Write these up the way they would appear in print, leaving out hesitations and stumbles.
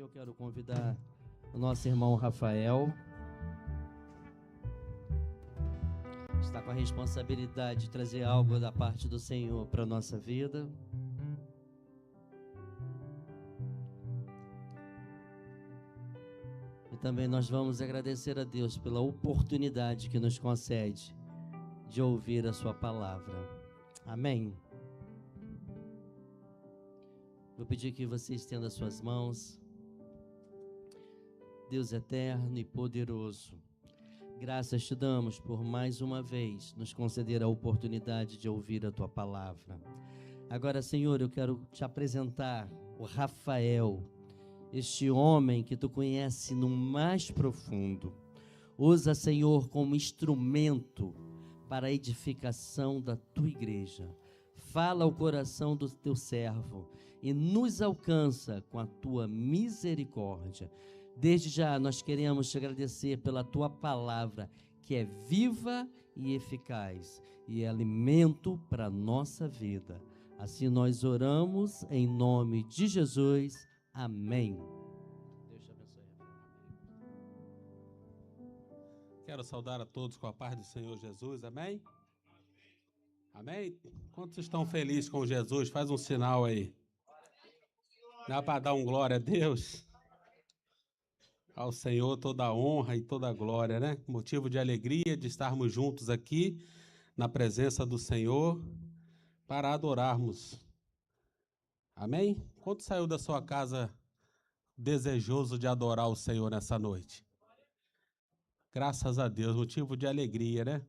eu quero convidar o nosso irmão Rafael. Está com a responsabilidade de trazer algo da parte do Senhor para a nossa vida. E também nós vamos agradecer a Deus pela oportunidade que nos concede de ouvir a sua palavra. Amém. Vou pedir que você estenda as suas mãos. Deus eterno e poderoso, graças te damos por mais uma vez nos conceder a oportunidade de ouvir a tua palavra. Agora, Senhor, eu quero te apresentar o Rafael, este homem que tu conhece no mais profundo. Usa, Senhor, como instrumento para a edificação da tua igreja. Fala ao coração do teu servo e nos alcança com a tua misericórdia. Desde já nós queremos te agradecer pela tua palavra, que é viva e eficaz e é alimento para a nossa vida. Assim nós oramos em nome de Jesus. Amém. Deus te abençoe. Quero saudar a todos com a paz do Senhor Jesus. Amém? Amém? Quantos estão felizes com Jesus? Faz um sinal aí. Dá para dar um glória a Deus? Ao Senhor toda a honra e toda a glória, né? Motivo de alegria de estarmos juntos aqui na presença do Senhor para adorarmos. Amém? Quanto saiu da sua casa desejoso de adorar o Senhor nessa noite? Graças a Deus, motivo de alegria, né?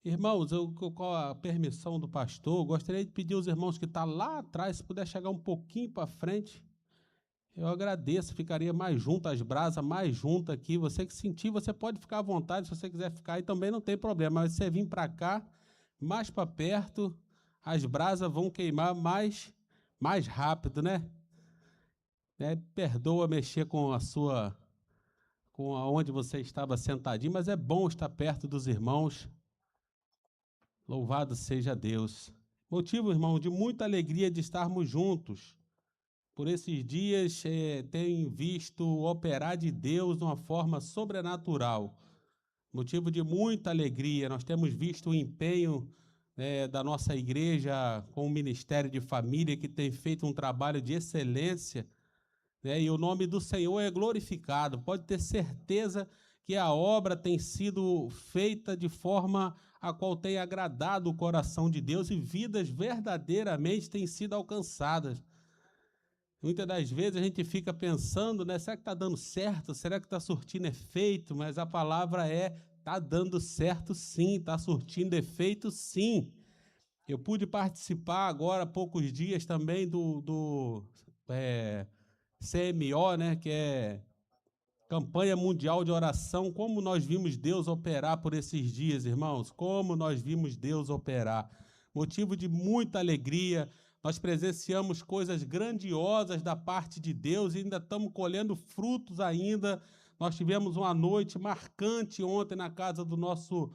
Irmãos, com a permissão do pastor, gostaria de pedir aos irmãos que estão lá atrás, se puder chegar um pouquinho para frente. Eu agradeço, ficaria mais junto, as brasas mais junto aqui. Você que sentir, você pode ficar à vontade, se você quiser ficar aí também não tem problema. Mas se você vir para cá, mais para perto, as brasas vão queimar mais rápido, né? Perdoa mexer com onde você estava sentadinho, mas é bom estar perto dos irmãos. Louvado seja Deus. Motivo, irmão, de muita alegria de estarmos juntos. Por esses dias, tenho visto operar de Deus de uma forma sobrenatural. Motivo de muita alegria. Nós temos visto o empenho da nossa igreja com o Ministério de Família, que tem feito um trabalho de excelência, e o nome do Senhor é glorificado. Pode ter certeza que a obra tem sido feita de forma a qual tem agradado o coração de Deus e vidas verdadeiramente têm sido alcançadas. Muitas das vezes a gente fica pensando, será que está dando certo? Será que está surtindo efeito? Mas a palavra está dando certo sim, está surtindo efeito sim. Eu pude participar agora há poucos dias também do CMO, que é Campanha Mundial de Oração. Como nós vimos Deus operar por esses dias, irmãos? Como nós vimos Deus operar. Motivo de muita alegria. Nós presenciamos coisas grandiosas da parte de Deus e ainda estamos colhendo frutos ainda. Nós tivemos uma noite marcante ontem na casa do nosso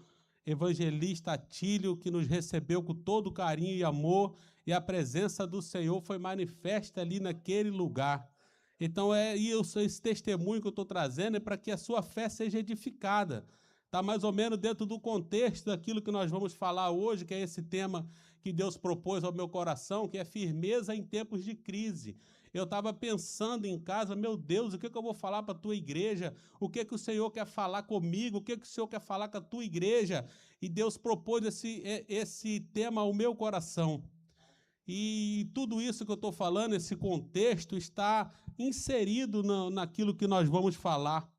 evangelista Atílio, que nos recebeu com todo carinho e amor, e a presença do Senhor foi manifesta ali naquele lugar. Então, esse testemunho que eu estou trazendo é para que a sua fé seja edificada. Está mais ou menos dentro do contexto daquilo que nós vamos falar hoje, que é esse tema que Deus propôs ao meu coração, que é firmeza em tempos de crise. Eu estava pensando em casa, meu Deus, o que eu vou falar para a tua igreja? O que o Senhor quer falar comigo? O que o Senhor quer falar com a tua igreja? E Deus propôs esse tema ao meu coração. E tudo isso que eu estou falando, esse contexto, está inserido naquilo que nós vamos falar.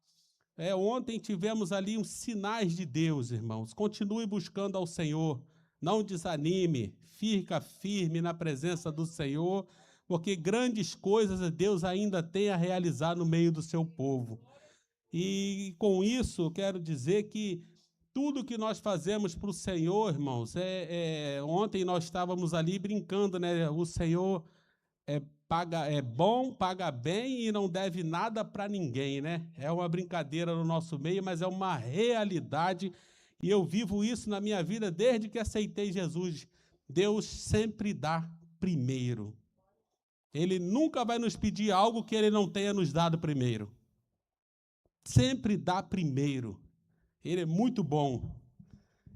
Ontem tivemos ali uns sinais de Deus, irmãos. Continue buscando ao Senhor. Não desanime, fica firme na presença do Senhor, porque grandes coisas Deus ainda tem a realizar no meio do seu povo. E com isso eu quero dizer que tudo que nós fazemos para o Senhor, irmãos, ontem nós estávamos ali brincando, o Senhor é bom, paga bem e não deve nada para ninguém, É uma brincadeira no nosso meio, mas é uma realidade. E eu vivo isso na minha vida desde que aceitei Jesus. Deus sempre dá primeiro. Ele nunca vai nos pedir algo que Ele não tenha nos dado primeiro. Sempre dá primeiro. Ele é muito bom.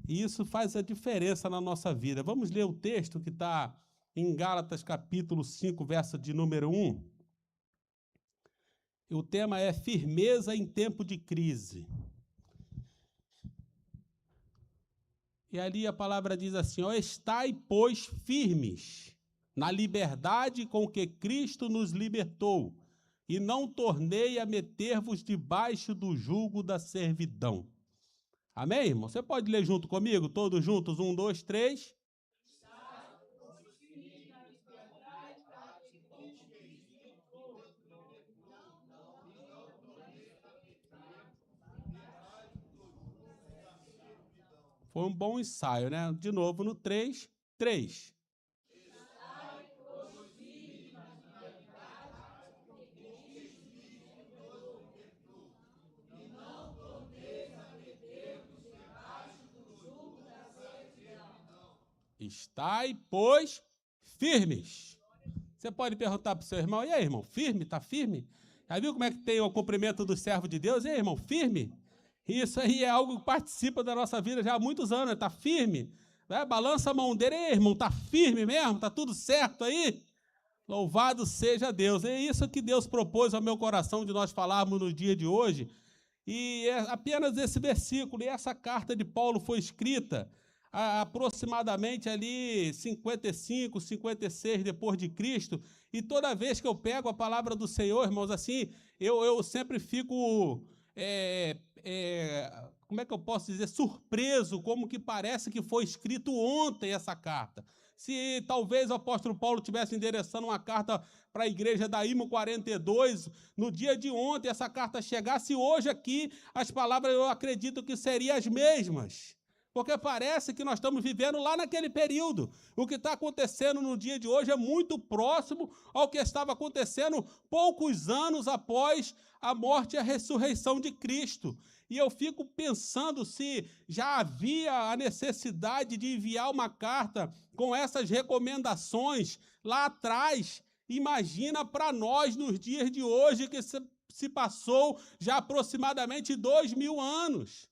E isso faz a diferença na nossa vida. Vamos ler o texto que está em Gálatas capítulo 5, verso de número 1. E o tema é firmeza em tempo de crise. E ali a palavra diz assim, ó, estai, pois, firmes na liberdade com que Cristo nos libertou, e não tornei a meter-vos debaixo do jugo da servidão. Amém, irmão? Você pode ler junto comigo, todos juntos? 1, 2, 3. Foi um bom ensaio, né? De novo no 3, 3. Estai, pois, firmes. Você pode perguntar para o seu irmão, e aí, irmão, firme? Está firme? Já viu como é que tem o cumprimento do servo de Deus? E aí, irmão, firme? Isso aí é algo que participa da nossa vida já há muitos anos, está firme? Né? Balança a mão dele, e aí, irmão, está firme mesmo? Está tudo certo aí? Louvado seja Deus. É isso que Deus propôs ao meu coração de nós falarmos no dia de hoje. E é apenas esse versículo, e essa carta de Paulo foi escrita aproximadamente ali 55, 56 depois de Cristo, e toda vez que eu pego a palavra do Senhor, irmãos, assim, eu sempre fico, como é que eu posso dizer, surpreso, como que parece que foi escrito ontem essa carta. Se talvez o apóstolo Paulo estivesse endereçando uma carta para a igreja da IMO 42, no dia de ontem essa carta chegasse, hoje aqui as palavras eu acredito que seriam as mesmas. Porque parece que nós estamos vivendo lá naquele período. O que está acontecendo no dia de hoje é muito próximo ao que estava acontecendo poucos anos após a morte e a ressurreição de Cristo. E eu fico pensando se já havia a necessidade de enviar uma carta com essas recomendações lá atrás. Imagina para nós nos dias de hoje que se passou já aproximadamente 2000 anos.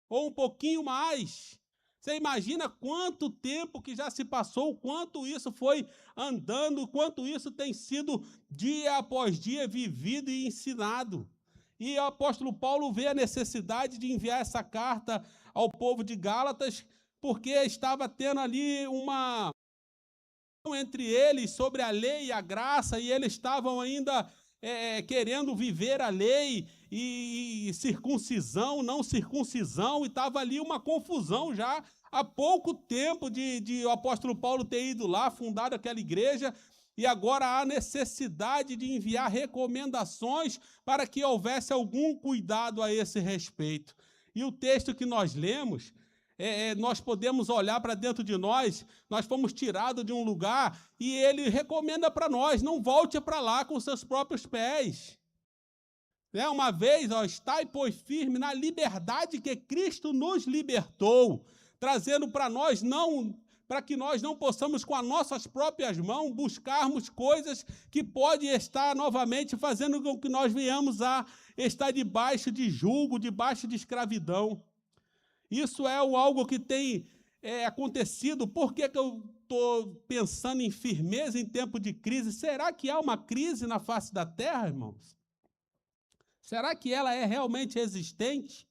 Ou um pouquinho mais. Você imagina quanto tempo que já se passou, quanto isso foi andando, quanto isso tem sido dia após dia vivido e ensinado. E o apóstolo Paulo vê a necessidade de enviar essa carta ao povo de Gálatas, porque estava tendo ali uma entre eles sobre a lei e a graça, e eles estavam ainda querendo viver a lei, e circuncisão, não circuncisão, e estava ali uma confusão já há pouco tempo de o apóstolo Paulo ter ido lá, fundado aquela igreja, e agora há necessidade de enviar recomendações para que houvesse algum cuidado a esse respeito. E o texto que nós lemos, nós podemos olhar para dentro de nós fomos tirados de um lugar e ele recomenda para nós, não volte para lá com seus próprios pés. Uma vez, estai, pois, firme na liberdade que Cristo nos libertou, trazendo para nós, para que nós não possamos com as nossas próprias mãos buscarmos coisas que podem estar novamente fazendo com que nós venhamos a estar debaixo de jugo, debaixo de escravidão. Isso é algo que tem acontecido. Por que eu estou pensando em firmeza em tempo de crise? Será que há uma crise na face da terra, irmãos? Será que ela é realmente existente?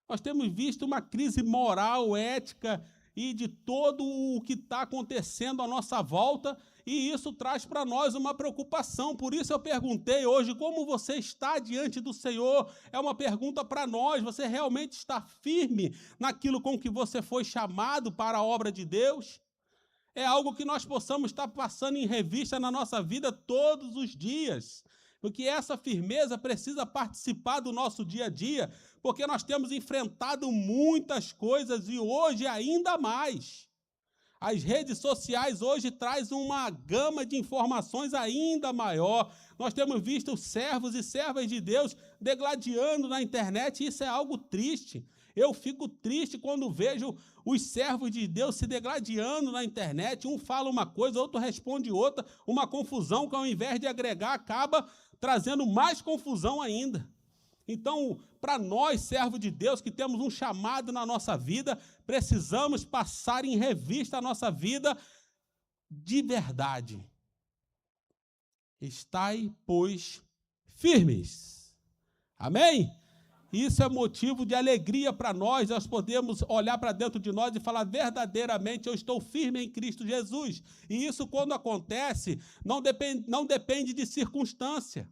Nós temos visto uma crise moral, ética e de todo o que está acontecendo à nossa volta, e isso traz para nós uma preocupação. Por isso eu perguntei hoje, como você está diante do Senhor? É uma pergunta para nós, você realmente está firme naquilo com que você foi chamado para a obra de Deus? É algo que nós possamos estar passando em revista na nossa vida todos os dias, porque essa firmeza precisa participar do nosso dia a dia, porque nós temos enfrentado muitas coisas e hoje ainda mais. As redes sociais hoje trazem uma gama de informações ainda maior. Nós temos visto servos e servas de Deus degladiando na internet, e isso é algo triste. Eu fico triste quando vejo os servos de Deus se degladiando na internet. Um fala uma coisa, outro responde outra. Uma confusão que, ao invés de agregar, acaba trazendo mais confusão ainda. Então, para nós, servos de Deus, que temos um chamado na nossa vida, precisamos passar em revista a nossa vida de verdade. Estai, pois, firmes. Amém? Isso é motivo de alegria para nós. Nós podemos olhar para dentro de nós e falar, verdadeiramente eu estou firme em Cristo Jesus. E isso, quando acontece, não depende de circunstância.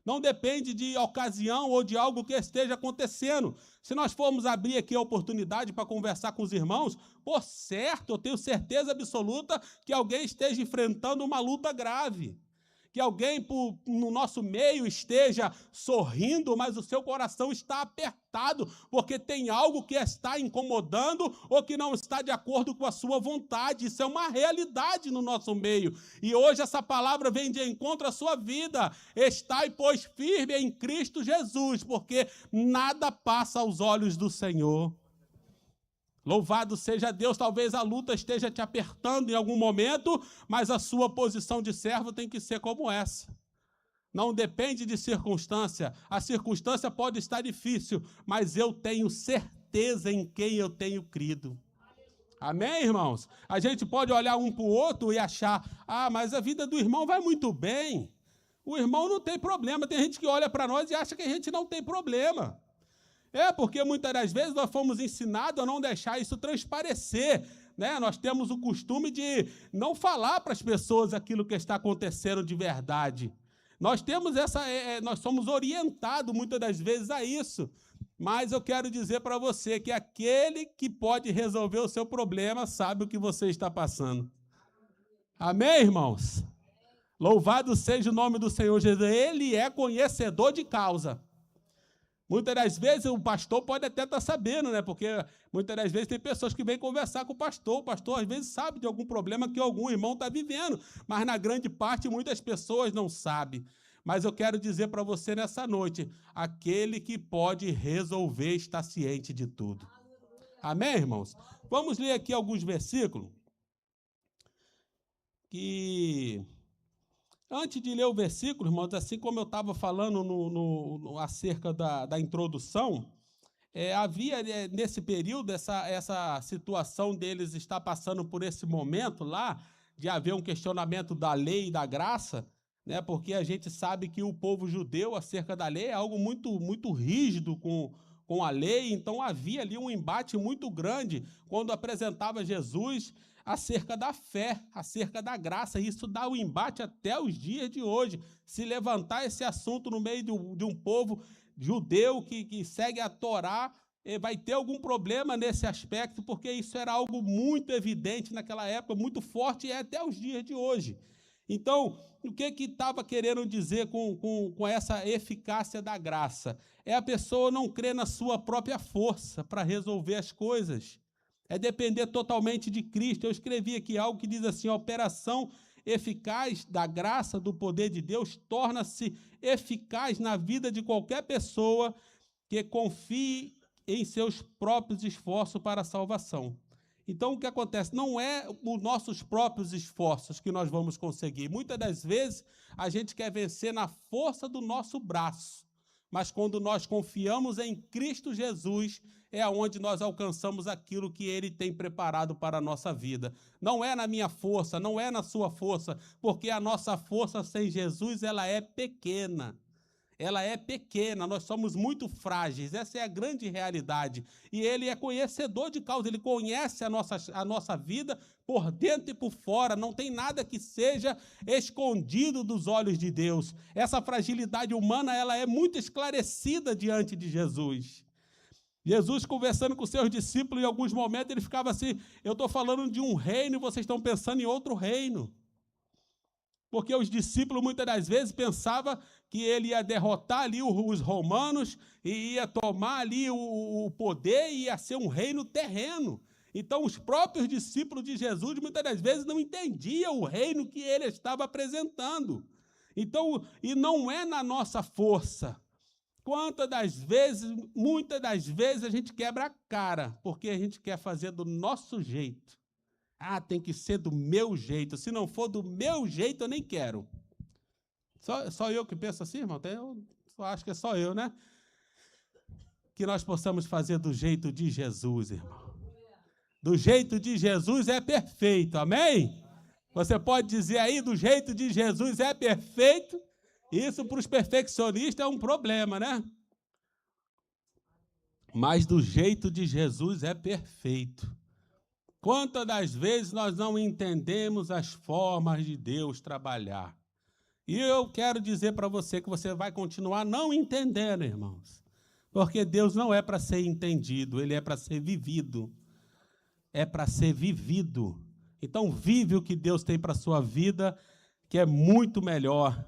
Não depende de ocasião ou de algo que esteja acontecendo. Se nós formos abrir aqui a oportunidade para conversar com os irmãos, por certo, eu tenho certeza absoluta que alguém esteja enfrentando uma luta grave. Que alguém no nosso meio esteja sorrindo, mas o seu coração está apertado, porque tem algo que está incomodando ou que não está de acordo com a sua vontade. Isso é uma realidade no nosso meio. E hoje essa palavra vem de encontro à sua vida. Estai, pois, firme em Cristo Jesus, porque nada passa aos olhos do Senhor. Louvado seja Deus, talvez a luta esteja te apertando em algum momento, mas a sua posição de servo tem que ser como essa. Não depende de circunstância. A circunstância pode estar difícil, mas eu tenho certeza em quem eu tenho crido. Amém, irmãos? A gente pode olhar um para o outro e achar, mas a vida do irmão vai muito bem. O irmão não tem problema. Tem gente que olha para nós e acha que a gente não tem problema. Porque muitas das vezes nós fomos ensinados a não deixar isso transparecer, né? Nós temos o costume de não falar para as pessoas aquilo que está acontecendo de verdade. Nós somos orientados muitas das vezes a isso. Mas eu quero dizer para você que aquele que pode resolver o seu problema sabe o que você está passando. Amém, irmãos? Louvado seja o nome do Senhor Jesus. Ele é conhecedor de causa. Muitas das vezes o pastor pode até estar sabendo, né? Porque muitas das vezes tem pessoas que vêm conversar com o pastor às vezes sabe de algum problema que algum irmão está vivendo, mas na grande parte muitas pessoas não sabem. Mas eu quero dizer para você nessa noite, aquele que pode resolver está ciente de tudo. Amém, irmãos? Vamos ler aqui alguns versículos que... Antes de ler o versículo, irmãos, assim como eu estava falando acerca da introdução, havia nesse período essa situação deles estar passando por esse momento lá, de haver um questionamento da lei e da graça, né, porque a gente sabe que o povo judeu, acerca da lei, é algo muito, muito rígido com a lei, então havia ali um embate muito grande quando apresentava Jesus acerca da fé, acerca da graça. Isso dá um embate até os dias de hoje. Se levantar esse assunto no meio de um povo judeu que segue a Torá, vai ter algum problema nesse aspecto, porque isso era algo muito evidente naquela época, muito forte, e é até os dias de hoje. Então, o que estava querendo dizer com essa eficácia da graça? É a pessoa não crer na sua própria força para resolver as coisas. É depender totalmente de Cristo. Eu escrevi aqui algo que diz assim, a operação eficaz da graça, do poder de Deus, torna-se eficaz na vida de qualquer pessoa que confie em seus próprios esforços para a salvação. Então, o que acontece? Não é os nossos próprios esforços que nós vamos conseguir. Muitas das vezes, a gente quer vencer na força do nosso braço. Mas quando nós confiamos em Cristo Jesus, é onde nós alcançamos aquilo que Ele tem preparado para a nossa vida. Não é na minha força, não é na sua força, porque a nossa força sem Jesus, ela é pequena. Ela é pequena, nós somos muito frágeis, essa é a grande realidade. E Ele é conhecedor de causa, Ele conhece a nossa vida por dentro e por fora, não tem nada que seja escondido dos olhos de Deus. Essa fragilidade humana, ela é muito esclarecida diante de Jesus. Jesus, conversando com seus discípulos, em alguns momentos ele ficava assim, eu estou falando de um reino e vocês estão pensando em outro reino. Porque os discípulos, muitas das vezes, pensavam que ele ia derrotar ali os romanos e ia tomar ali o poder e ia ser um reino terreno. Então, os próprios discípulos de Jesus, muitas das vezes, não entendiam o reino que ele estava apresentando. Então, e não é na nossa força. Muitas das vezes a gente quebra a cara, porque a gente quer fazer do nosso jeito. Ah, tem que ser do meu jeito. Se não for do meu jeito, eu nem quero. Só eu que penso assim, irmão? Eu acho que é só eu, né? Que nós possamos fazer do jeito de Jesus, irmão. Do jeito de Jesus é perfeito, amém? Você pode dizer aí, do jeito de Jesus é perfeito? Isso para os perfeccionistas é um problema, né? Mas do jeito de Jesus é perfeito. Quantas das vezes nós não entendemos as formas de Deus trabalhar? E eu quero dizer para você que você vai continuar não entendendo, irmãos. Porque Deus não é para ser entendido, Ele é para ser vivido. É para ser vivido. Então, vive o que Deus tem para a sua vida, que é muito melhor.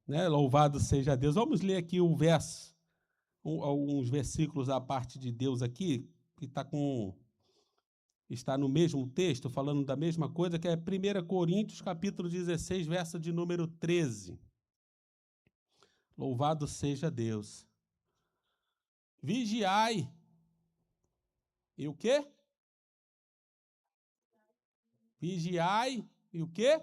Né? Louvado seja Deus. Vamos ler aqui o verso, alguns versículos da parte de Deus aqui, que está no mesmo texto, falando da mesma coisa, que é 1 Coríntios, capítulo 16, verso de número 13. Louvado seja Deus. Vigiai. E o quê? Vigiai. E o quê?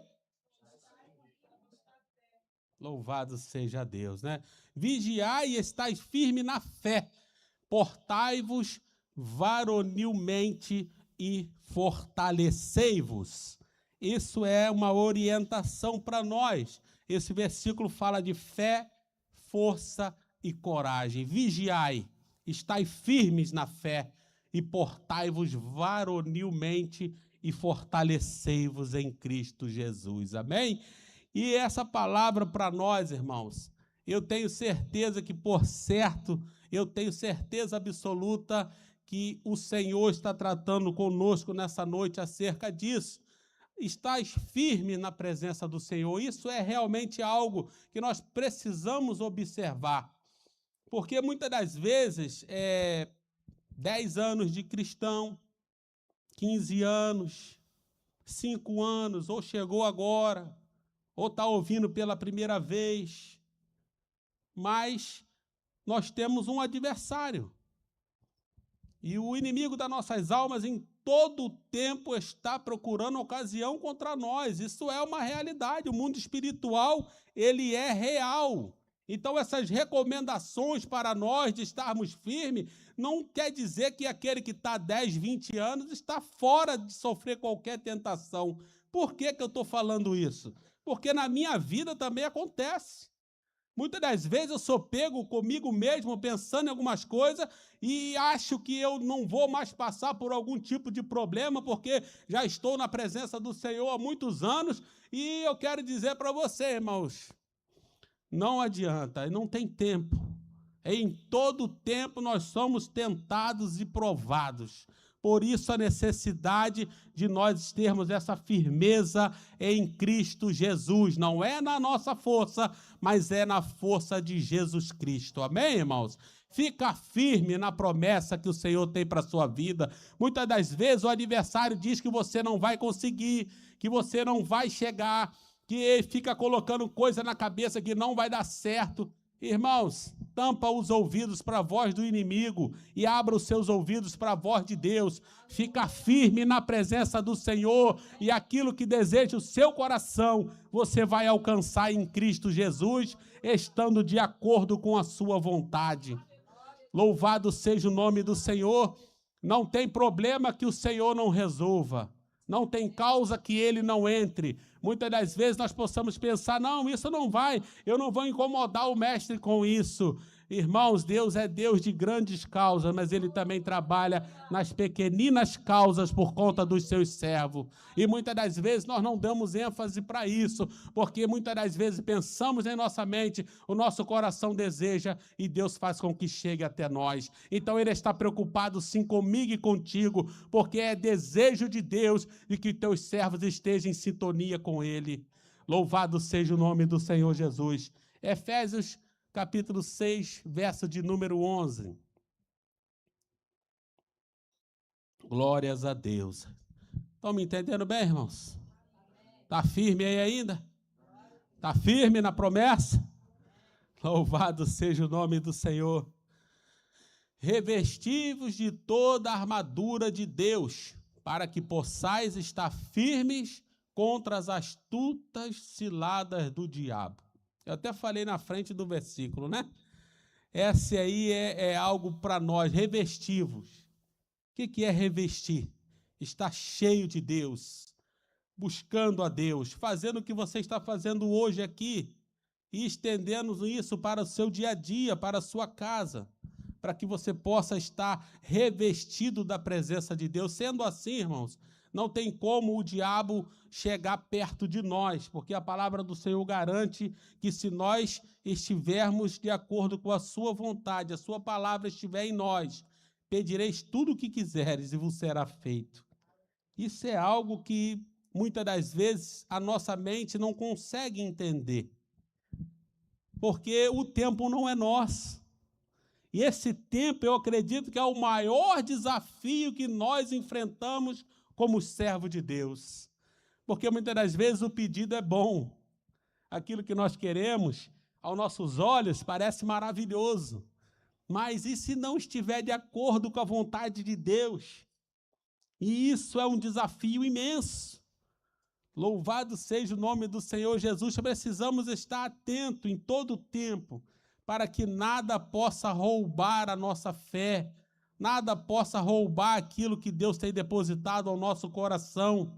Louvado seja Deus, né? Vigiai e estais firme na fé. Portai-vos varonilmente e fortalecei-vos. Isso é uma orientação para nós. Esse versículo fala de fé, força e coragem. Vigiai, estai firmes na fé e portai-vos varonilmente e fortalecei-vos em Cristo Jesus. Amém? E essa palavra para nós, irmãos, eu tenho certeza que, por certo, eu tenho certeza absoluta que o Senhor está tratando conosco nessa noite acerca disso. Estás firme na presença do Senhor. Isso é realmente algo que nós precisamos observar. Porque muitas das vezes, 10 anos de cristão, 15 anos, 5 anos, ou chegou agora, ou está ouvindo pela primeira vez, mas nós temos um adversário. E o inimigo das nossas almas, em todo o tempo, está procurando ocasião contra nós. Isso é uma realidade. O mundo espiritual, ele é real. Então, essas recomendações para nós de estarmos firmes, não quer dizer que aquele que está 10, 20 anos está fora de sofrer qualquer tentação. Por que eu estou falando isso? Porque na minha vida também acontece. Muitas das vezes eu sou pego comigo mesmo, pensando em algumas coisas, e acho que eu não vou mais passar por algum tipo de problema, porque já estou na presença do Senhor há muitos anos, e eu quero dizer para você, irmãos, não adianta, não tem tempo. Em todo tempo nós somos tentados e provados. Por isso a necessidade de nós termos essa firmeza em Cristo Jesus. Não é na nossa força, mas é na força de Jesus Cristo. Amém, irmãos? Fica firme na promessa que o Senhor tem para a sua vida. Muitas das vezes o adversário diz que você não vai conseguir, que você não vai chegar, que ele fica colocando coisa na cabeça que não vai dar certo. Irmãos, tampa os ouvidos para a voz do inimigo e abra os seus ouvidos para a voz de Deus. Fica firme na presença do Senhor e aquilo que deseja o seu coração, você vai alcançar em Cristo Jesus, estando de acordo com a sua vontade. Louvado seja o nome do Senhor. Não tem problema que o Senhor não resolva. Não tem causa que ele não entre. Muitas das vezes nós possamos pensar, não, isso não vai, eu não vou incomodar o mestre com isso. Irmãos, Deus é Deus de grandes causas, mas Ele também trabalha nas pequeninas causas por conta dos seus servos. E muitas das vezes nós não damos ênfase para isso, porque muitas das vezes pensamos em nossa mente, o nosso coração deseja e Deus faz com que chegue até nós. Então Ele está preocupado sim comigo e contigo, porque é desejo de Deus de que teus servos estejam em sintonia com Ele. Louvado seja o nome do Senhor Jesus. Efésios capítulo 6, verso de número 11. Glórias a Deus. Estão me entendendo bem, irmãos? Está firme aí ainda? Está firme na promessa? Louvado seja o nome do Senhor. Revesti-vos de toda a armadura de Deus, para que possais estar firmes contra as astutas ciladas do diabo. Eu até falei na frente do versículo, né? Esse aí é algo para nós, revesti-vos. O que é revestir? Estar cheio de Deus, buscando a Deus, fazendo o que você está fazendo hoje aqui e estendendo isso para o seu dia a dia, para a sua casa, para que você possa estar revestido da presença de Deus. Sendo assim, irmãos, não tem como o diabo chegar perto de nós, porque a palavra do Senhor garante que se nós estivermos de acordo com a sua vontade, a sua palavra estiver em nós, pedireis tudo o que quiseres e vos será feito. Isso é algo que muitas das vezes a nossa mente não consegue entender, porque o tempo não é nosso. E esse tempo, eu acredito que é o maior desafio que nós enfrentamos como servo de Deus. Porque muitas das vezes o pedido é bom. Aquilo que nós queremos, aos nossos olhos, parece maravilhoso. Mas e se não estiver de acordo com a vontade de Deus? E isso é um desafio imenso. Louvado seja o nome do Senhor Jesus. Precisamos estar atentos em todo o tempo, para que nada possa roubar a nossa fé, nada possa roubar aquilo que Deus tem depositado ao nosso coração,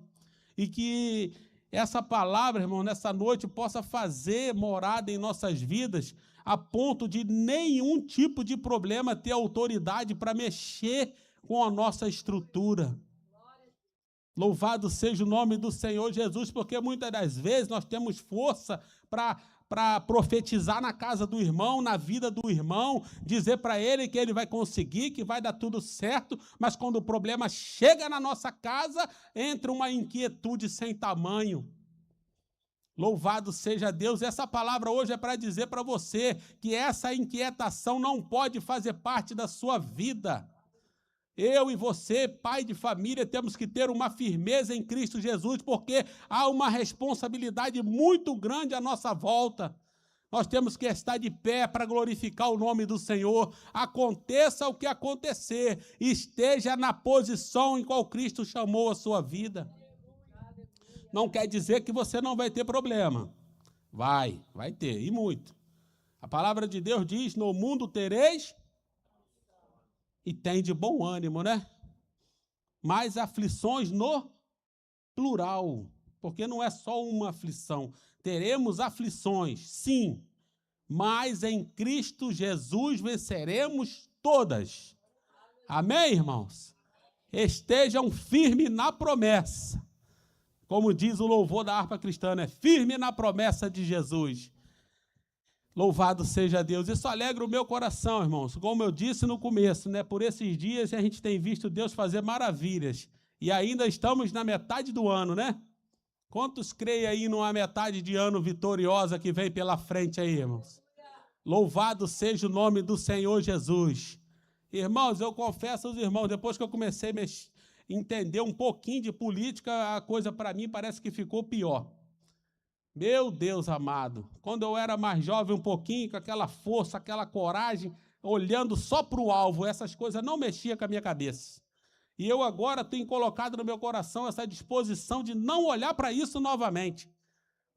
e que essa palavra, irmão, nessa noite possa fazer morada em nossas vidas, a ponto de nenhum tipo de problema ter autoridade para mexer com a nossa estrutura. Louvado seja o nome do Senhor Jesus, porque muitas das vezes nós temos força para profetizar na casa do irmão, na vida do irmão, dizer para ele que ele vai conseguir, que vai dar tudo certo, mas quando o problema chega na nossa casa, entra uma inquietude sem tamanho. Louvado seja Deus. Essa palavra hoje é para dizer para você que essa inquietação não pode fazer parte da sua vida. Eu e você, pai de família, temos que ter uma firmeza em Cristo Jesus, porque há uma responsabilidade muito grande à nossa volta. Nós temos que estar de pé para glorificar o nome do Senhor. Aconteça o que acontecer, esteja na posição em qual Cristo chamou a sua vida. Não quer dizer que você não vai ter problema. Vai ter, e muito. A palavra de Deus diz, no mundo tereis... E tem de bom ânimo, né? Mas aflições no plural, porque não é só uma aflição. Teremos aflições, sim, mas em Cristo Jesus venceremos todas. Amém, irmãos? Estejam firmes na promessa. Como diz o louvor da harpa cristã, é firme na promessa de Jesus. Louvado seja Deus. Isso alegra o meu coração, irmãos. Como eu disse no começo, né? Por esses dias a gente tem visto Deus fazer maravilhas. E ainda estamos na metade do ano, né? Quantos creem aí numa metade de ano vitoriosa que vem pela frente aí, irmãos? Louvado seja o nome do Senhor Jesus. Irmãos, eu confesso aos irmãos, depois que eu comecei a entender um pouquinho de política, a coisa para mim parece que ficou pior. Meu Deus amado, quando eu era mais jovem um pouquinho, com aquela força, aquela coragem, olhando só para o alvo, essas coisas não mexiam com a minha cabeça. E eu agora tenho colocado no meu coração essa disposição de não olhar para isso novamente.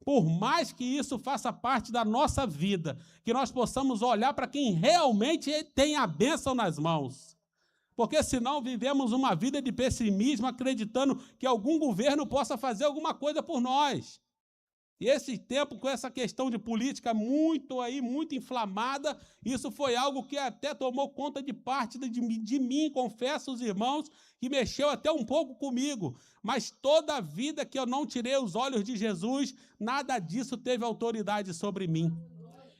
Por mais que isso faça parte da nossa vida, que nós possamos olhar para quem realmente tem a bênção nas mãos. Porque senão vivemos uma vida de pessimismo, acreditando que algum governo possa fazer alguma coisa por nós. E esse tempo, com essa questão de política muito inflamada, isso foi algo que até tomou conta de parte de mim, confesso aos irmãos, que mexeu até um pouco comigo. Mas toda a vida que eu não tirei os olhos de Jesus, nada disso teve autoridade sobre mim.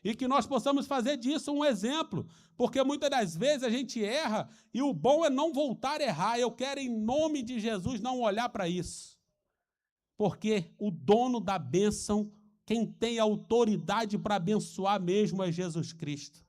E que nós possamos fazer disso um exemplo, porque muitas das vezes a gente erra, e o bom é não voltar a errar. Eu quero, em nome de Jesus, não olhar para isso. Porque o dono da bênção, quem tem autoridade para abençoar mesmo é Jesus Cristo.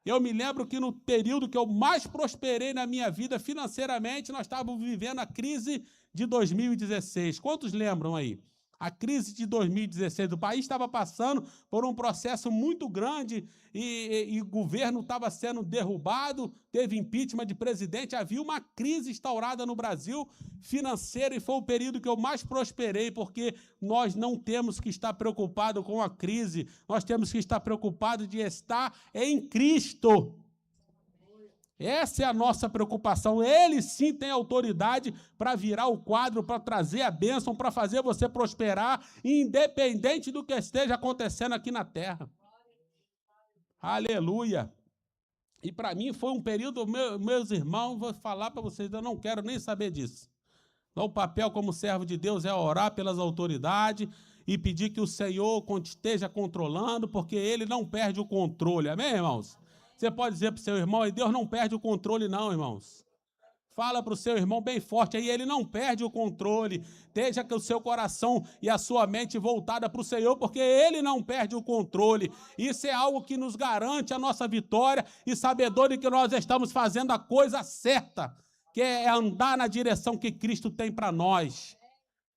Eu me lembro que no período que eu mais prosperei na minha vida financeiramente, nós estávamos vivendo a crise de 2016. Quantos lembram aí? A crise de 2016, o país estava passando por um processo muito grande e o governo estava sendo derrubado, teve impeachment de presidente, havia uma crise instaurada no Brasil financeira e foi o período que eu mais prosperei, porque nós não temos que estar preocupados com a crise, nós temos que estar preocupados de estar em Cristo. Essa é a nossa preocupação. Ele sim tem autoridade para virar o quadro, para trazer a bênção, para fazer você prosperar, independente do que esteja acontecendo aqui na terra. Aleluia! E para mim foi um período, meus irmãos, vou falar para vocês, eu não quero nem saber disso. O papel como servo de Deus é orar pelas autoridades e pedir que o Senhor esteja controlando, porque Ele não perde o controle. Amém, irmãos? Você pode dizer para o seu irmão, e Deus não perde o controle não, irmãos. Fala para o seu irmão bem forte aí, ele não perde o controle. Esteja com o seu coração e a sua mente voltada para o Senhor, porque Ele não perde o controle. Isso é algo que nos garante a nossa vitória e sabedor de que nós estamos fazendo a coisa certa, que é andar na direção que Cristo tem para nós.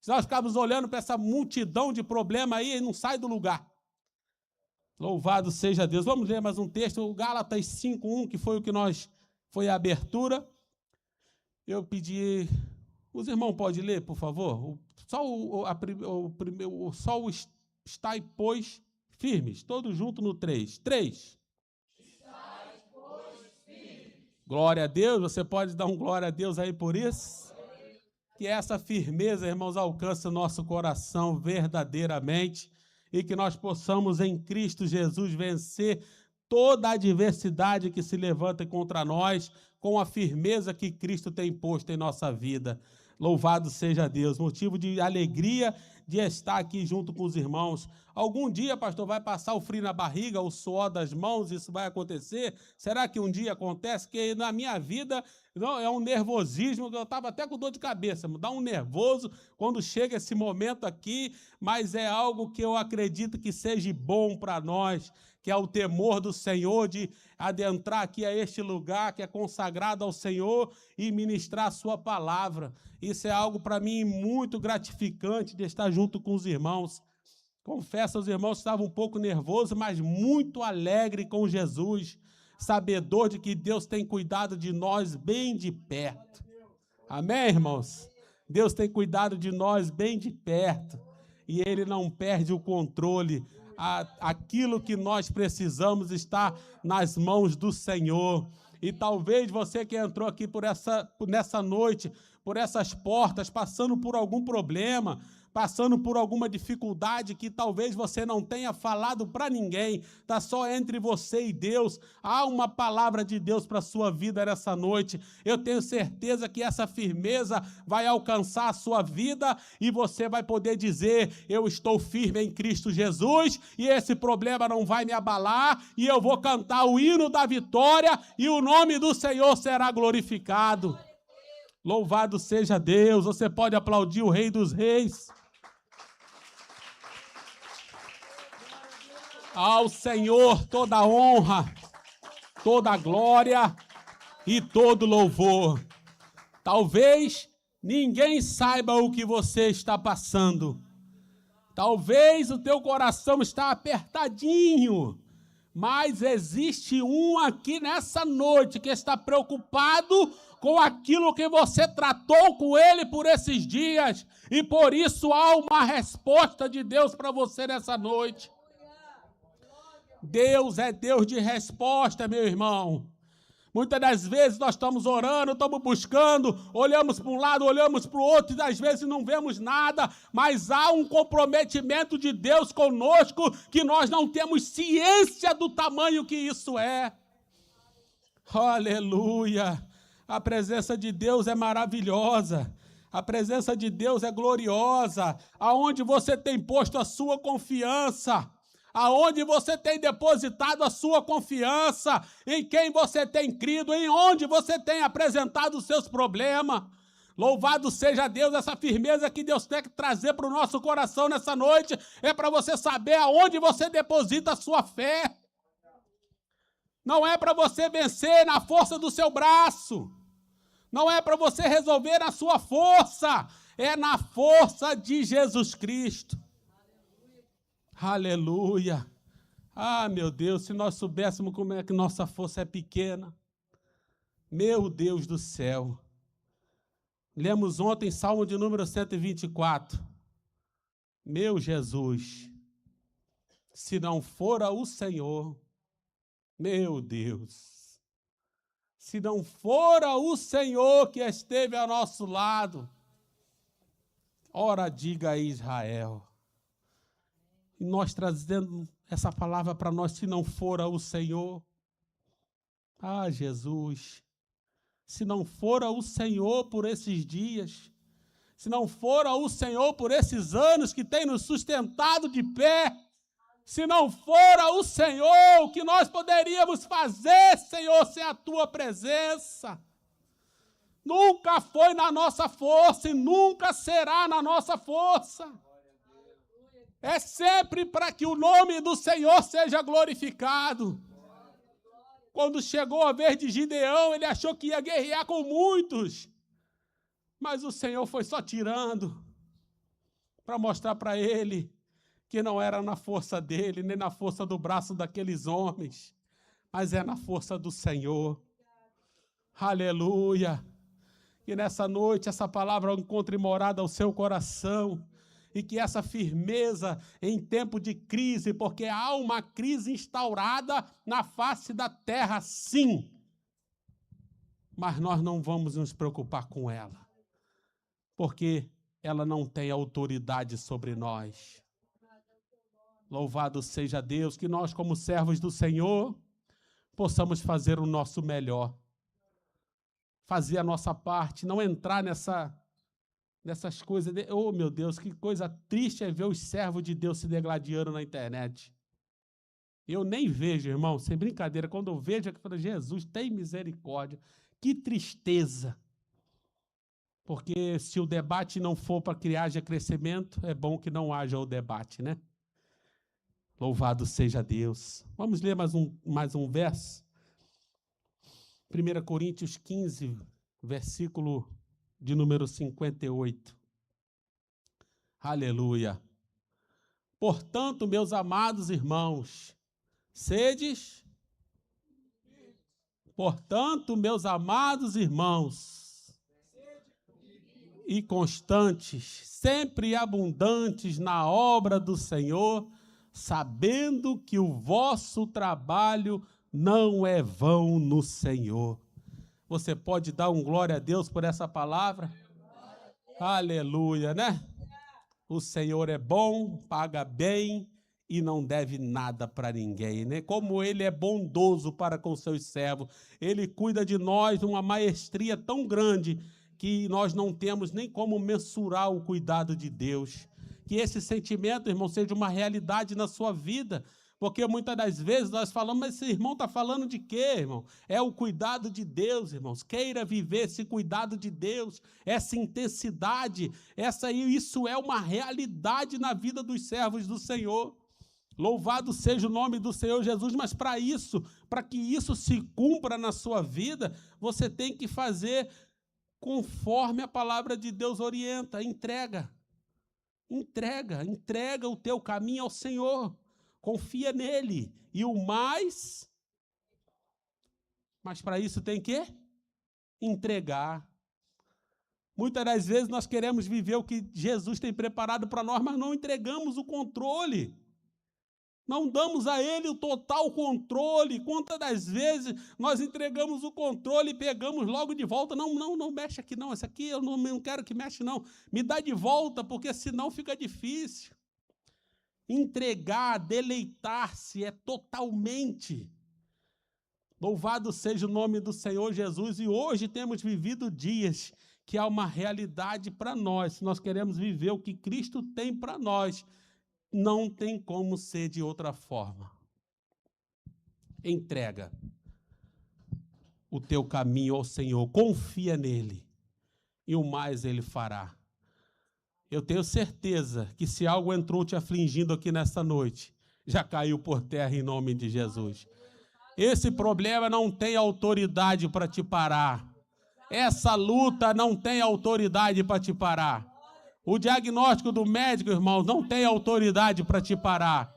Se nós ficarmos olhando para essa multidão de problemas aí, não sai do lugar. Louvado seja Deus. Vamos ler mais um texto, o Gálatas 5:1, que foi o que foi a abertura. Eu pedi... Os irmãos podem ler, por favor? Só o estai, pois, firmes. Todos juntos no 3. 3. Estai, pois, firmes. Glória a Deus. Você pode dar um glória a Deus aí por isso? Que essa firmeza, irmãos, alcance o nosso coração verdadeiramente. E que nós possamos, em Cristo Jesus, vencer toda a adversidade que se levanta contra nós, com a firmeza que Cristo tem posto em nossa vida. Louvado seja Deus, motivo de alegria de estar aqui junto com os irmãos. Algum dia, pastor, vai passar o frio na barriga, o suor das mãos, isso vai acontecer? Será que um dia acontece? Que na minha vida não, é um nervosismo, que eu estava até com dor de cabeça, me dá um nervoso quando chega esse momento aqui, mas é algo que eu acredito que seja bom para nós, que é o temor do Senhor, de adentrar aqui a este lugar que é consagrado ao Senhor e ministrar a sua palavra. Isso é algo para mim muito gratificante de estar junto com os irmãos. Confesso aos irmãos que estava um pouco nervoso, mas muito alegre com Jesus, sabedor de que Deus tem cuidado de nós bem de perto. Amém, irmãos? Deus tem cuidado de nós bem de perto e Ele não perde o controle. Aquilo que nós precisamos está nas mãos do Senhor. E talvez você que entrou aqui nessa noite, por essas portas, passando por algum problema, passando por alguma dificuldade que talvez você não tenha falado para ninguém, está só entre você e Deus. Há uma palavra de Deus para a sua vida nessa noite. Eu tenho certeza que essa firmeza vai alcançar a sua vida e você vai poder dizer, eu estou firme em Cristo Jesus e esse problema não vai me abalar e eu vou cantar o hino da vitória e o nome do Senhor será glorificado. Louvado seja Deus. Você pode aplaudir o Rei dos Reis. Ao Senhor toda a honra, toda a glória e todo louvor. Talvez ninguém saiba o que você está passando. Talvez o teu coração está apertadinho, mas existe um aqui nessa noite que está preocupado com aquilo que você tratou com ele por esses dias, e por isso há uma resposta de Deus para você nessa noite. Deus é Deus de resposta, meu irmão. Muitas das vezes nós estamos orando, estamos buscando, olhamos para um lado, olhamos para o outro e às vezes não vemos nada, mas há um comprometimento de Deus conosco que nós não temos ciência do tamanho que isso é. Aleluia! A presença de Deus é maravilhosa. A presença de Deus é gloriosa. Aonde você tem posto a sua confiança, aonde você tem depositado a sua confiança, em quem você tem crido, em onde você tem apresentado os seus problemas. Louvado seja Deus, essa firmeza que Deus tem que trazer para o nosso coração nessa noite, é para você saber aonde você deposita a sua fé. Não é para você vencer na força do seu braço, não é para você resolver na sua força, é na força de Jesus Cristo. Aleluia. Ah, meu Deus, se nós soubéssemos como é que nossa força é pequena. Meu Deus do céu. Lemos ontem Salmo de número 124. Meu Jesus, se não fora o Senhor, meu Deus, se não fora o Senhor que esteve ao nosso lado, ora diga a Israel. E nós trazendo essa palavra para nós, se não fora o Senhor. Ah, Jesus, se não fora o Senhor por esses dias, se não fora o Senhor por esses anos que tem nos sustentado de pé, se não fora o Senhor, o que nós poderíamos fazer, Senhor, sem a Tua presença? Nunca foi na nossa força e nunca será na nossa força. É sempre para que o nome do Senhor seja glorificado. Quando chegou a vez de Gideão, ele achou que ia guerrear com muitos. Mas o Senhor foi só tirando para mostrar para ele que não era na força dele, nem na força do braço daqueles homens, mas é na força do Senhor. Aleluia! E nessa noite essa palavra encontre morada ao seu coração, e que essa firmeza em tempo de crise, porque há uma crise instaurada na face da terra, sim, mas nós não vamos nos preocupar com ela, porque ela não tem autoridade sobre nós. Louvado seja Deus, que nós, como servos do Senhor, possamos fazer o nosso melhor, fazer a nossa parte, não entrar nessas coisas. Oh, meu Deus, que coisa triste é ver os servos de Deus se degladiando na internet. Eu nem vejo, irmão, sem brincadeira, quando eu vejo, eu falo, Jesus, tem misericórdia. Que tristeza. Porque se o debate não for para que haja crescimento, é bom que não haja o debate, né? Louvado seja Deus. Vamos ler mais um verso. 1 Coríntios 15, versículo de número 58. Aleluia. Portanto, meus amados irmãos, sedes... Portanto, meus amados irmãos, e constantes, sempre abundantes na obra do Senhor, sabendo que o vosso trabalho não é vão no Senhor. Você pode dar um glória a Deus por essa palavra? Aleluia, né? O Senhor é bom, paga bem e não deve nada para ninguém, né? Como Ele é bondoso para com seus servos. Ele cuida de nós numa maestria tão grande que nós não temos nem como mensurar o cuidado de Deus. Que esse sentimento, irmão, seja uma realidade na sua vida. Porque muitas das vezes nós falamos, mas esse irmão está falando de quê, irmão? É o cuidado de Deus, irmãos. Queira viver esse cuidado de Deus, essa intensidade, isso é uma realidade na vida dos servos do Senhor. Louvado seja o nome do Senhor Jesus, mas para que isso se cumpra na sua vida, você tem que fazer conforme a palavra de Deus orienta. Entrega o teu caminho ao Senhor. Confia nele. E o mais... Mas para isso tem que entregar. Muitas das vezes nós queremos viver o que Jesus tem preparado para nós, mas não entregamos o controle. Não damos a ele o total controle. Quantas das vezes nós entregamos o controle e pegamos logo de volta? Não mexe aqui não, essa aqui eu não quero que mexe não. Me dá de volta, porque senão fica difícil. Entregar, deleitar-se é totalmente. Louvado seja o nome do Senhor Jesus. E hoje temos vivido dias que há uma realidade para nós. Se nós queremos viver o que Cristo tem para nós, não tem como ser de outra forma. Entrega o teu caminho ao Senhor. Confia nele. E o mais ele fará. Eu tenho certeza que se algo entrou te afligindo aqui nessa noite, já caiu por terra em nome de Jesus. Esse problema não tem autoridade para te parar. Essa luta não tem autoridade para te parar. O diagnóstico do médico, irmãos, não tem autoridade para te parar.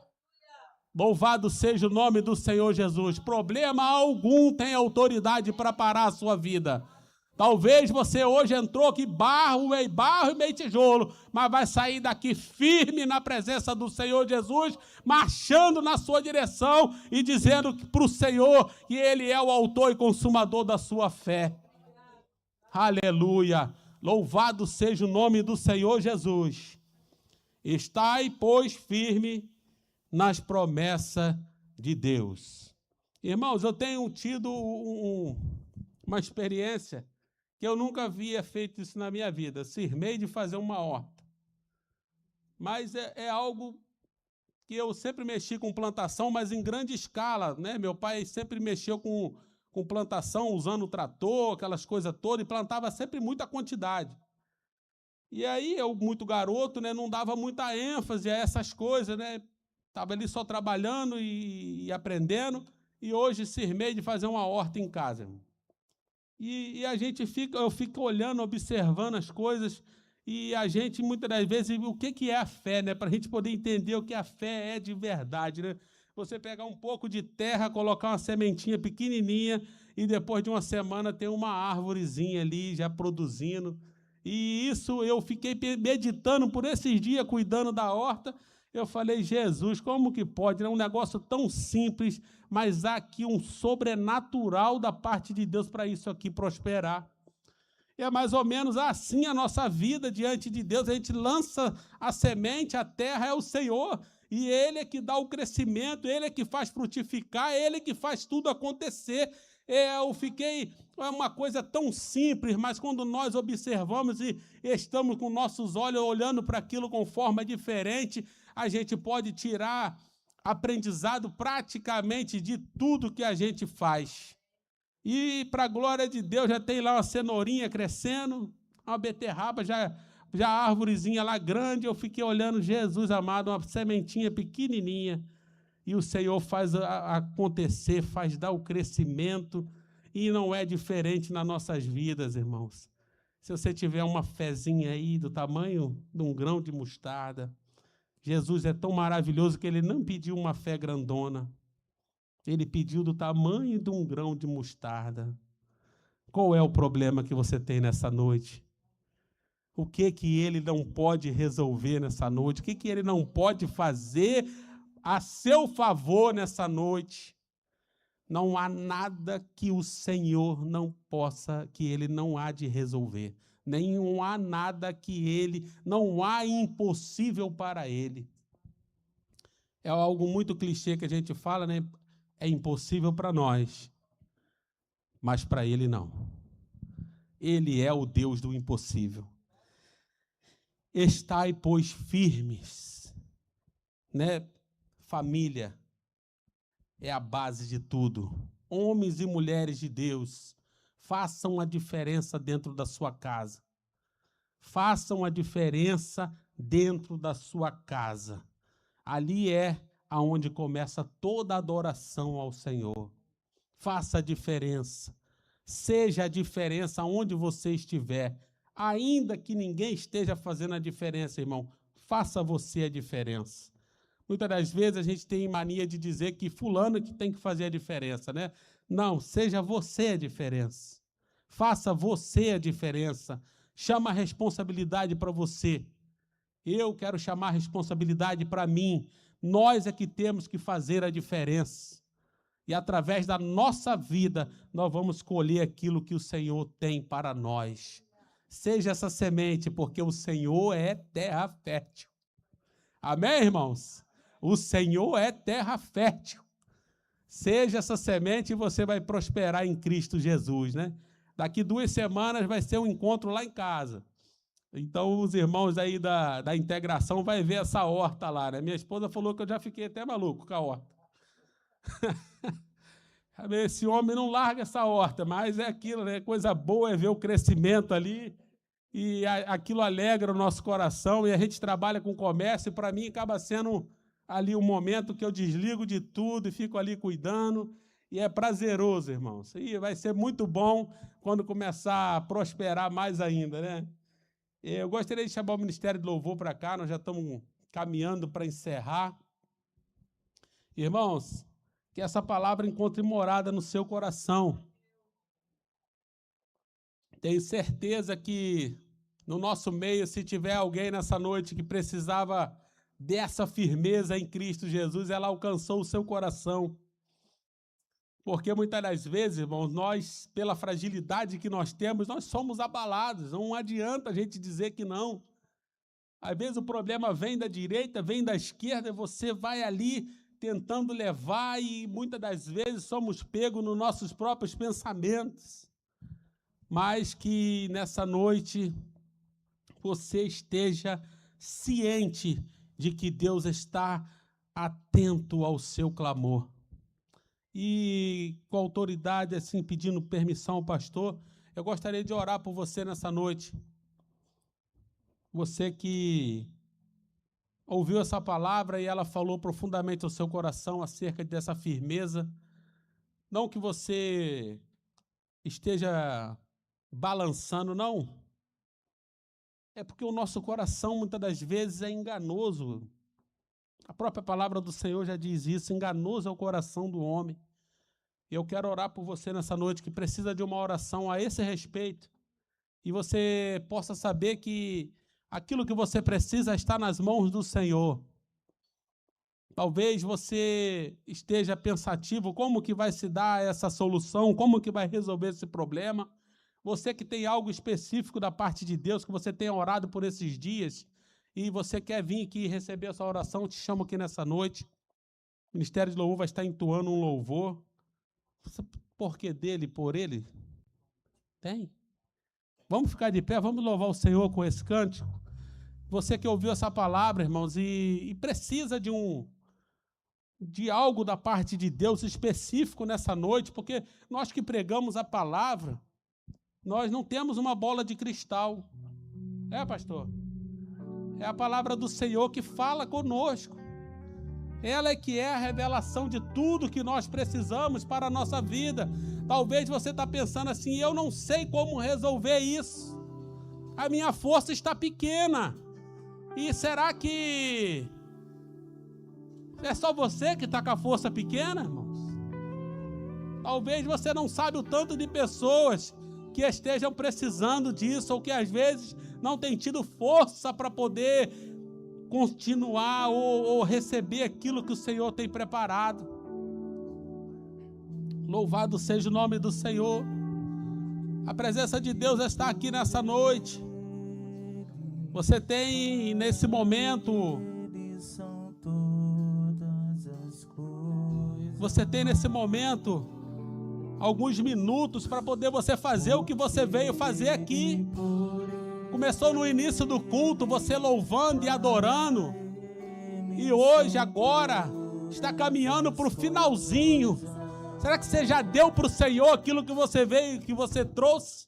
Louvado seja o nome do Senhor Jesus. Problema algum tem autoridade para parar a sua vida. Talvez você hoje entrou aqui barro e meio tijolo, mas vai sair daqui firme na presença do Senhor Jesus, marchando na sua direção e dizendo para o Senhor que Ele é o autor e consumador da sua fé. Aleluia! Louvado seja o nome do Senhor Jesus. Estai, pois, firme nas promessas de Deus. Irmãos, eu tenho tido uma experiência que eu nunca havia feito isso na minha vida. Cismei de fazer uma horta. Mas é algo que eu sempre mexi com plantação, mas em grande escala, né? Meu pai sempre mexeu com plantação, usando o trator, aquelas coisas todas, e plantava sempre muita quantidade. E aí, eu, muito garoto, né, não dava muita ênfase a essas coisas, né? Estava ali só trabalhando e aprendendo, e hoje cismei de fazer uma horta em casa. E eu fico olhando, observando as coisas, e a gente, muitas das vezes, o que é a fé, né? Para a gente poder entender o que a fé é de verdade, né? Você pegar um pouco de terra, colocar uma sementinha pequenininha, e depois de uma semana tem uma árvorezinha ali já produzindo. E isso eu fiquei meditando por esses dias, cuidando da horta. Eu falei, Jesus, como que pode? É um negócio tão simples, mas há aqui um sobrenatural da parte de Deus para isso aqui prosperar. E é mais ou menos assim a nossa vida diante de Deus. A gente lança a semente, a terra é o Senhor, e Ele é que dá o crescimento, Ele é que faz frutificar, Ele é que faz tudo acontecer. É uma coisa tão simples, mas quando nós observamos e estamos com nossos olhos olhando para aquilo com forma diferente, a gente pode tirar aprendizado praticamente de tudo que a gente faz. E, para a glória de Deus, já tem lá uma cenourinha crescendo, uma beterraba, já a árvorezinha lá grande. Eu fiquei olhando, Jesus amado, uma sementinha pequenininha. E o Senhor faz acontecer, faz dar o crescimento, e não é diferente nas nossas vidas, irmãos. Se você tiver uma fezinha aí do tamanho de um grão de mostarda, Jesus é tão maravilhoso que Ele não pediu uma fé grandona, Ele pediu do tamanho de um grão de mostarda. Qual é o problema que você tem nessa noite? O que Ele não pode resolver nessa noite? O que Ele não pode fazer a seu favor nessa noite? Não há nada que o Senhor não possa, que Ele não há de resolver. Não há nada que não há impossível para Ele. É algo muito clichê que a gente fala, né? É impossível para nós, mas para Ele não. Ele é o Deus do impossível. Estai, pois, firmes, né? Família é a base de tudo. Homens e mulheres de Deus, façam a diferença dentro da sua casa. Façam a diferença dentro da sua casa. Ali é aonde começa toda a adoração ao Senhor. Faça a diferença. Seja a diferença onde você estiver. Ainda que ninguém esteja fazendo a diferença, irmão, faça você a diferença. Muitas das vezes a gente tem mania de dizer que fulano que tem que fazer a diferença, né? Não, seja você a diferença. Faça você a diferença. Chama a responsabilidade para você. Eu quero chamar a responsabilidade para mim. Nós é que temos que fazer a diferença. E através da nossa vida, nós vamos colher aquilo que o Senhor tem para nós. Seja essa semente, porque o Senhor é terra fértil. Amém, irmãos? O Senhor é terra fértil. Seja essa semente e você vai prosperar em Cristo Jesus, né? Daqui 2 semanas vai ser um encontro lá em casa. Então, os irmãos aí da integração vai ver essa horta lá, né? Minha esposa falou que eu já fiquei até maluco com a horta. Esse homem não larga essa horta, mas é aquilo, né? Coisa boa é ver o crescimento ali, e aquilo alegra o nosso coração, e a gente trabalha com comércio, e para mim acaba sendo ali um momento que eu desligo de tudo e fico ali cuidando, e é prazeroso, irmãos. E vai ser muito bom quando começar a prosperar mais ainda, né? Eu gostaria de chamar o Ministério de Louvor para cá, nós já estamos caminhando para encerrar. Irmãos, que essa palavra encontre morada no seu coração. Tenho certeza que no nosso meio, se tiver alguém nessa noite que precisava dessa firmeza em Cristo Jesus, ela alcançou o seu coração. Porque muitas das vezes, irmãos, nós, pela fragilidade que nós temos, nós somos abalados. Não adianta a gente dizer que não. Às vezes o problema vem da direita, vem da esquerda, e você vai ali tentando levar e muitas das vezes somos pegos nos nossos próprios pensamentos. Mas que nessa noite você esteja ciente de que Deus está atento ao seu clamor. E com autoridade, assim, pedindo permissão ao pastor, eu gostaria de orar por você nessa noite. Você que ouviu essa palavra e ela falou profundamente ao seu coração acerca dessa firmeza. Não que você esteja balançando, não. É porque o nosso coração, muitas das vezes, é enganoso. A própria palavra do Senhor já diz isso, enganoso é o coração do homem. Eu quero orar por você nessa noite, que precisa de uma oração a esse respeito, e você possa saber que aquilo que você precisa está nas mãos do Senhor. Talvez você esteja pensativo, como que vai se dar essa solução, como que vai resolver esse problema. Você que tem algo específico da parte de Deus, que você tenha orado por esses dias, e você quer vir aqui e receber essa oração, eu te chamo aqui nessa noite. O Ministério de Louvor vai estar entoando um louvor. Por que dele, por ele? Tem? Vamos ficar de pé, vamos louvar o Senhor com esse cântico. Você que ouviu essa palavra, irmãos, e precisa de algo da parte de Deus específico nessa noite, porque nós que pregamos a palavra, nós não temos uma bola de cristal. É, pastor? É a palavra do Senhor que fala conosco. Ela é que é a revelação de tudo que nós precisamos para a nossa vida. Talvez você está pensando assim, eu não sei como resolver isso. A minha força está pequena. E será que é só você que está com a força pequena, irmãos? Talvez você não sabe o tanto de pessoas que estejam precisando disso, ou que às vezes não têm tido força para poder continuar ou receber aquilo que o Senhor tem preparado. Louvado seja o nome do Senhor. A presença de Deus está aqui nessa noite. Você tem nesse momento, alguns minutos para poder você fazer o que você veio fazer aqui. Começou no início do culto, você louvando e adorando. E hoje, agora, está caminhando para o finalzinho. Será que você já deu para o Senhor aquilo que você veio, que você trouxe,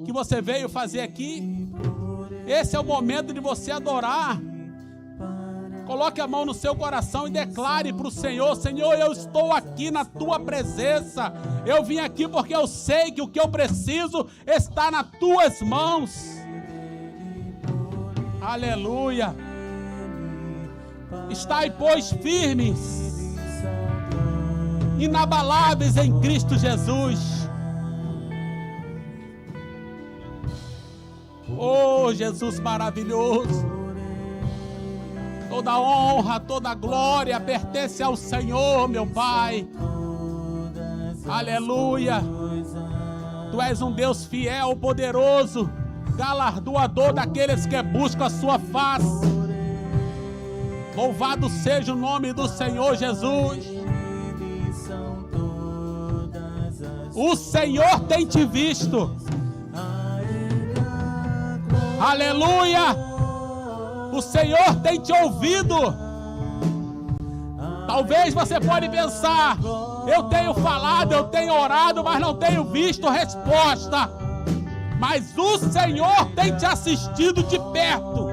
que você veio fazer aqui? Esse é o momento de você adorar. Coloque a mão no seu coração e declare para o Senhor: Senhor, eu estou aqui na tua presença. Eu vim aqui porque eu sei que o que eu preciso está nas tuas mãos. Aleluia. Estai, pois, firmes, inabaláveis em Cristo Jesus. Oh, Jesus maravilhoso. Toda honra, toda glória pertence ao Senhor, meu Pai. Aleluia. Tu és um Deus fiel, poderoso, galardoador daqueles que buscam a sua face. Louvado seja o nome do Senhor Jesus. O Senhor tem te visto. Aleluia. O Senhor tem te ouvido. Talvez você pode pensar: eu tenho falado, eu tenho orado, mas não tenho visto resposta. Mas o Senhor tem te assistido de perto.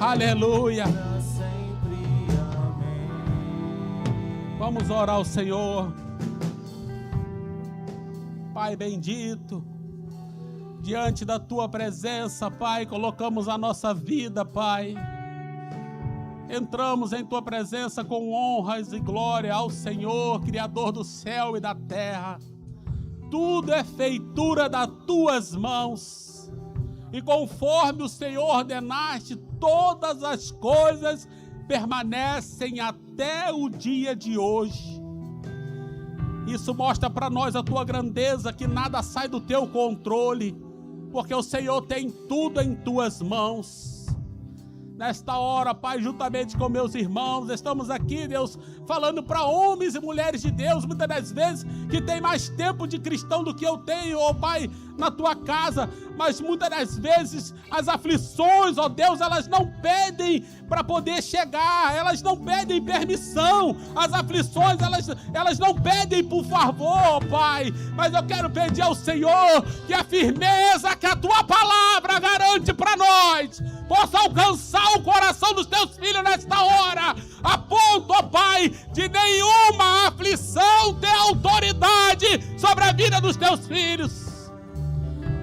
Aleluia. Vamos orar ao Senhor. Pai bendito, diante da tua presença, Pai, colocamos a nossa vida, Pai. Entramos em tua presença com honras e glória ao Senhor, Criador do céu e da terra. Tudo é feitura das tuas mãos. E conforme o Senhor ordenaste, todas as coisas permanecem até o dia de hoje. Isso mostra para nós a tua grandeza, que nada sai do teu controle, porque o Senhor tem tudo em tuas mãos. Nesta hora, Pai, juntamente com meus irmãos, estamos aqui, Deus, falando para homens e mulheres de Deus, muitas das vezes, que tem mais tempo de cristão do que eu tenho, ó Pai, na tua casa, mas muitas das vezes as aflições, ó Deus, elas não pedem para poder chegar, elas não pedem permissão, as aflições, elas não pedem por favor, ó Pai, mas eu quero pedir ao Senhor que a firmeza que a tua palavra garante para nós possa alcançar o coração dos teus filhos nesta hora, a ponto, ó Pai, de nenhuma aflição ter autoridade sobre a vida dos teus filhos.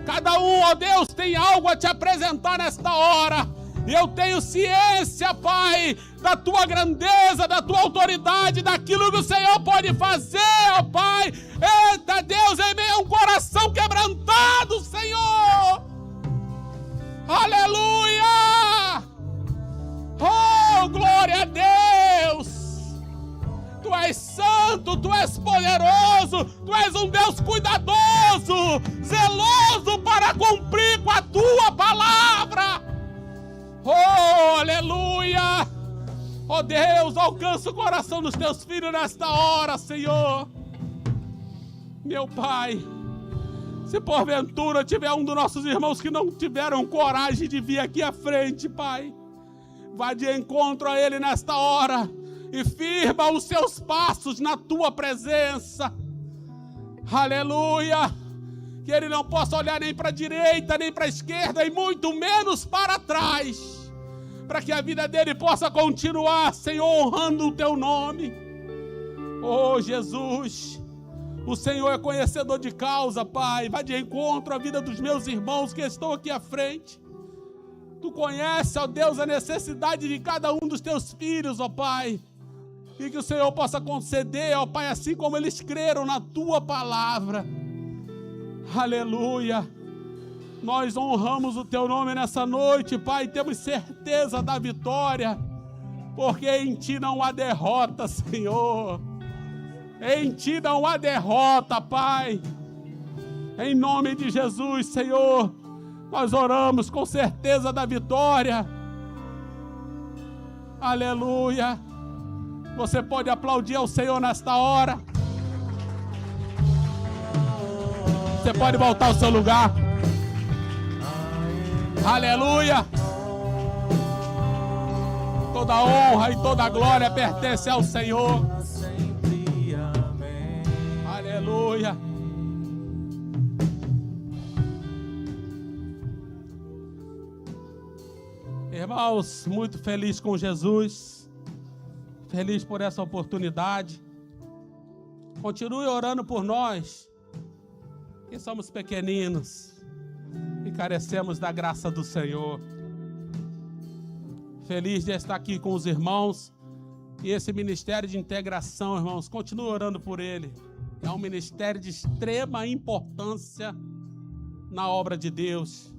Cada um, ó Deus, tem algo a te apresentar nesta hora. E eu tenho ciência, Pai, da tua grandeza, da tua autoridade, daquilo que o Senhor pode fazer, ó Pai. Eita Deus, em meio a um coração quebrantado, Senhor. Aleluia! Oh, glória a Deus! Tu és santo, tu és poderoso, tu és um Deus cuidadoso, zeloso para cumprir com a tua palavra. Oh, aleluia! Oh Deus, alcança o coração dos teus filhos nesta hora, Senhor. Meu Pai, se porventura tiver um dos nossos irmãos que não tiveram coragem de vir aqui à frente, Pai, vá de encontro a ele nesta hora e firma os seus passos na tua presença. Aleluia! Que ele não possa olhar nem para a direita, nem para a esquerda, e muito menos para trás, para que a vida dele possa continuar, Senhor, honrando o teu nome. Oh, Jesus, o Senhor é conhecedor de causa, Pai. Vai de encontro à vida dos meus irmãos que estão aqui à frente. Tu conheces, ó Deus, a necessidade de cada um dos teus filhos, ó Pai. E que o Senhor possa conceder, ó Pai, assim como eles creram na tua palavra. Aleluia. Nós honramos o teu nome nessa noite, Pai. Temos certeza da vitória, porque em ti não há derrota, Senhor. Em ti não há derrota, Pai. Em nome de Jesus, Senhor, nós oramos com certeza da vitória. Aleluia. Você pode aplaudir ao Senhor nesta hora. Você pode voltar ao seu lugar. Aleluia. Toda honra e toda glória pertence ao Senhor. Aleluia. Irmãos, muito feliz com Jesus. Feliz por essa oportunidade. Continue orando por nós, que somos pequeninos e carecemos da graça do Senhor. Feliz de estar aqui com os irmãos. E esse ministério de integração, irmãos, continue orando por ele. É um ministério de extrema importância na obra de Deus.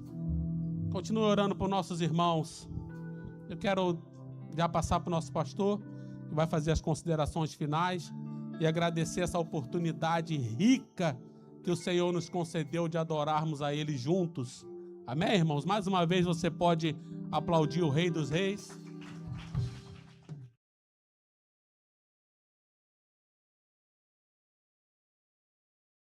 Continue orando por nossos irmãos. Eu quero já passar para o nosso pastor, que vai fazer as considerações finais, e agradecer essa oportunidade rica que o Senhor nos concedeu de adorarmos a Ele juntos. Amém, irmãos? Mais uma vez você pode aplaudir o Rei dos Reis.